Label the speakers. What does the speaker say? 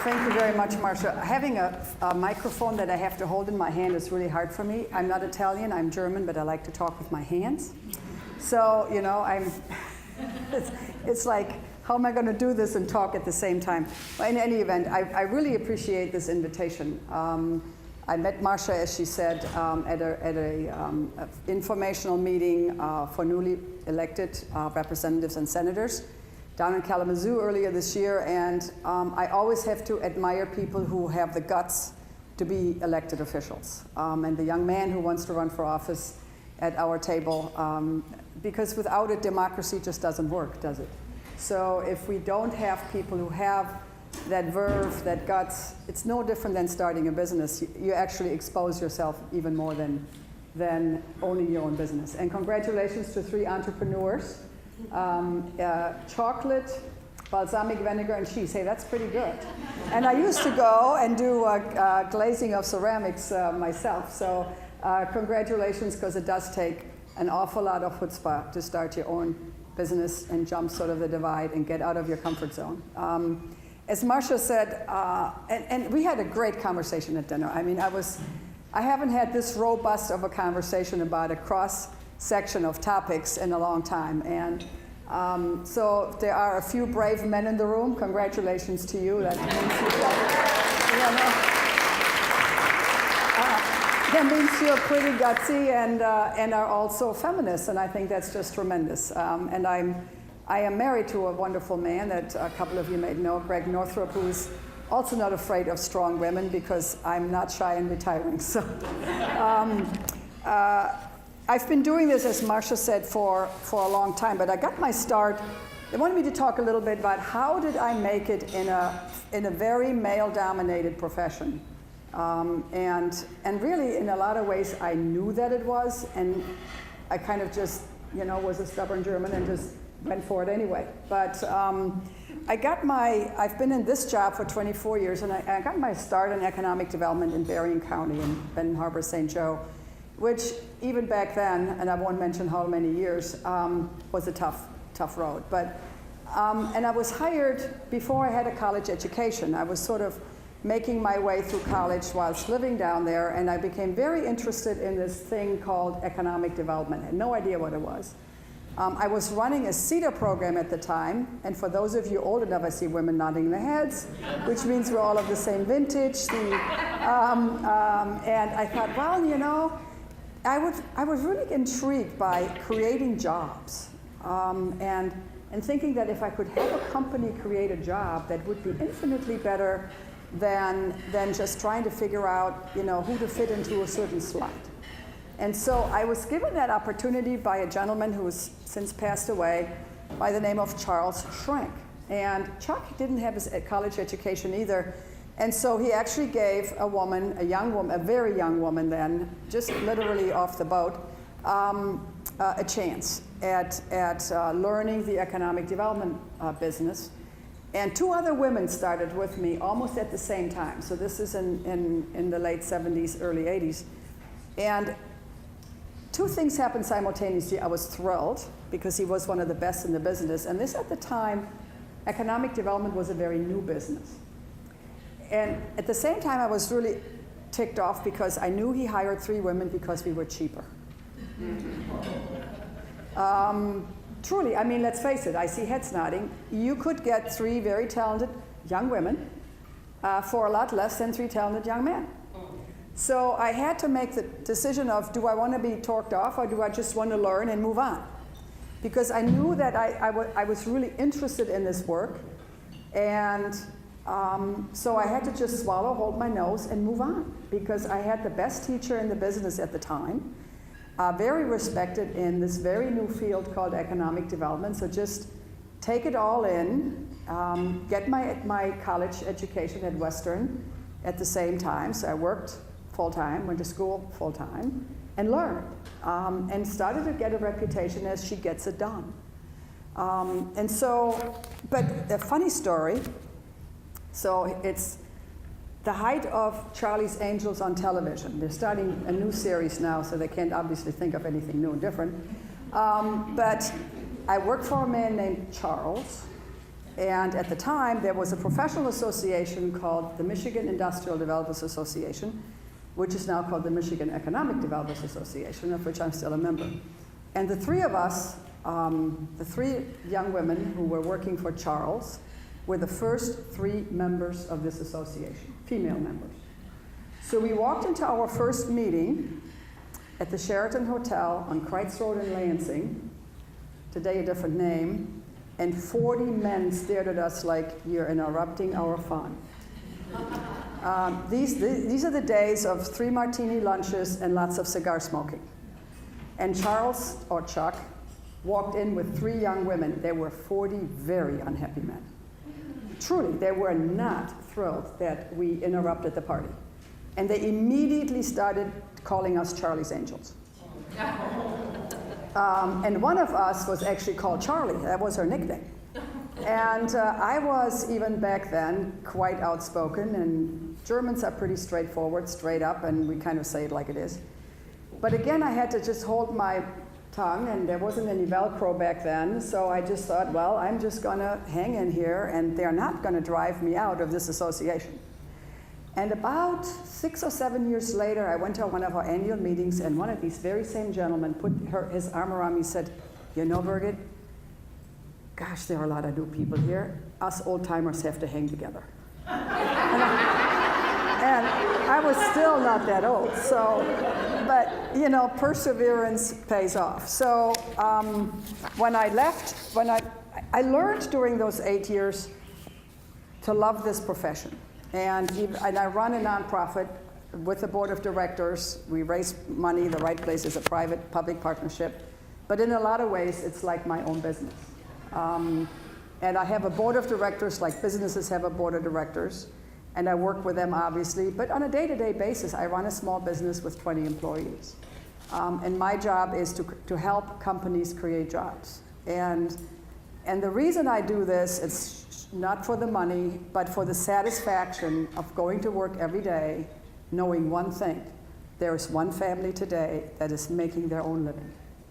Speaker 1: Thank you very much, Marcia. Having a microphone that I have to hold in my hand is really hard for me. I'm not Italian, I'm German, but I like to talk with my hands. So, you know, it's like, how am I going to do this and talk at the same time? But in any event, I really appreciate this invitation. I met Marcia, as she said, at a informational meeting for newly elected representatives and senators down in Kalamazoo earlier this year, and I always have to admire people who have the guts to be elected officials. And the young man who wants to run for office at our table, because without it, democracy just doesn't work, does it? So if we don't have people who have that verve, that guts, it's no different than starting a business. You actually expose yourself even more than owning your own business. And congratulations to 3 entrepreneurs. Chocolate, balsamic vinegar, and cheese. Hey, that's pretty good. And I used to go and do glazing of ceramics myself. So congratulations, because it does take an awful lot of chutzpah to start your own business and jump sort of the divide and get out of your comfort zone. As Marcia said, and we had a great conversation at dinner. I mean, I haven't had this robust of a conversation about a cross-section of topics in a long time. And so there are a few brave men in the room. Congratulations to you. That means you're pretty gutsy and are also feminists, and I think that's just tremendous. And I am married to a wonderful man that a couple of you may know, Greg Northrup, who's also not afraid of strong women, because I'm not shy in retiring. So I've been doing this, as Marcia said, for a long time, but I got my start. They wanted me to talk a little bit about how did I make it in a very male-dominated profession. And really, in a lot of ways, I knew that it was, and I kind of just, you know, was a stubborn German and just went for it anyway. But I've been in this job for 24 years, and I got my start in economic development in Berrien County in Benton Harbor, St. Joe, which even back then, and I won't mention how many years, was a tough road. But, and I was hired before I had a college education. I was sort of making my way through college whilst living down there, and I became very interested in this thing called economic development. I had no idea what it was. I was running a CETA program at the time, and for those of you old enough, I see women nodding their heads, which means we're all of the same vintage. And I thought, well, you know, I was really intrigued by creating jobs, and thinking that if I could have a company create a job, that would be infinitely better than just trying to figure out, you know, who to fit into a certain slot. And so I was given that opportunity by a gentleman who has since passed away by the name of Charles Schrank. And Chuck didn't have his college education either. And so he actually gave a woman, a very young woman then, just literally off the boat, a chance at learning the economic development business. And 2 other women started with me almost at the same time. So this is in the late 70s, early 80s. And 2 things happened simultaneously. I was thrilled because he was one of the best in the business. And this, at the time, economic development was a very new business. And at the same time, I was really ticked off because I knew he hired 3 women because we were cheaper. Truly, I mean, let's face it, I see heads nodding. You could get 3 very talented young women for a lot less than 3 talented young men. So I had to make the decision of, do I want to be torqued off, or do I just want to learn and move on? Because I knew that I was really interested in this work, and so I had to just swallow, hold my nose, and move on, because I had the best teacher in the business at the time, very respected in this very new field called economic development. So just take it all in, get my college education at Western at the same time. So I worked full-time, went to school full-time, and learned, and started to get a reputation as she gets it done. And so, but a funny story, so it's the height of Charlie's Angels on television. They're starting a new series now, so they can't obviously think of anything new and different. But I worked for a man named Charles, And at the time, there was a professional association called the Michigan Industrial Developers Association, which is now called the Michigan Economic Developers Association, of which I'm still a member. And the three of us, the three young women who were working for Charles, were the first 3 members of this association, female members. So we walked into our first meeting at the Sheraton Hotel on Kreitz Road in Lansing, today a different name, and 40 men stared at us like, you're interrupting our fun. These are the days of 3 martini lunches and lots of cigar smoking. And Charles, or Chuck, walked in with 3 young women. There were 40 very unhappy men. Truly, they were not thrilled that we interrupted the party. And they immediately started calling us Charlie's Angels. And one of us was actually called Charlie. That was her nickname. And I was, even back then, quite outspoken. And Germans are pretty straightforward, straight up, and we kind of say it like it is. But again, I had to just hold my tongue, and there wasn't any Velcro back then. So I just thought, well, I'm just going to hang in here, and they're not going to drive me out of this association. And about 6 or 7 years later, I went to one of our annual meetings, and one of these very same gentlemen put his arm around me and said, you know, Birgit, gosh, there are a lot of new people here. Us old-timers have to hang together. And I was still not that old, so, but, you know, perseverance pays off. So when I left, I learned during those 8 years to love this profession. And I run a nonprofit with the board of directors. We raise money. The Right Place is a private-public partnership. But in a lot of ways, it's like my own business. And I have a board of directors like businesses have a board of directors. And I work with them, obviously. But on a day-to-day basis, I run a small business with 20 employees. And my job is to help companies create jobs. And the reason I do this, it's not for the money, but for the satisfaction of going to work every day, knowing one thing. There is one family today that is making their own living.